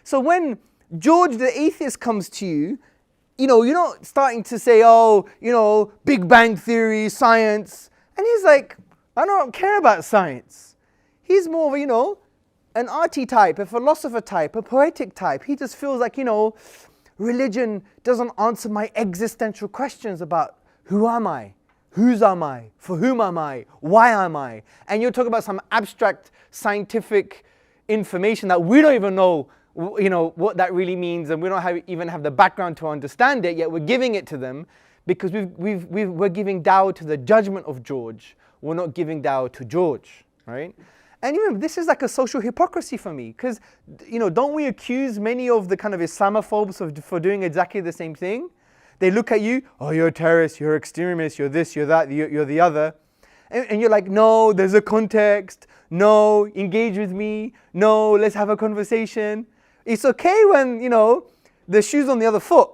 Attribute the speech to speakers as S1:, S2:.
S1: So when George the atheist comes to you, you're not starting to say, oh, Big Bang Theory, science. And he's like, I don't care about science. He's more of, an arty type, a philosopher type, a poetic type. He just feels like, religion doesn't answer my existential questions about who am I? Whose am I? For whom am I? Why am I? And you're talking about some abstract scientific information that we don't even know what that really means, and we don't even have the background to understand it, yet we're giving it to them because we're giving dawah to the judgment of George. We're not giving dawah to George, right? And this is like a social hypocrisy for me, because don't we accuse many of the kind of Islamophobes for doing exactly the same thing? They look at you, oh, you're a terrorist, you're an extremist, you're this, you're that, you're the other. And you're like, no, there's a context. No, engage with me. No, let's have a conversation. It's okay when, the shoe's on the other foot.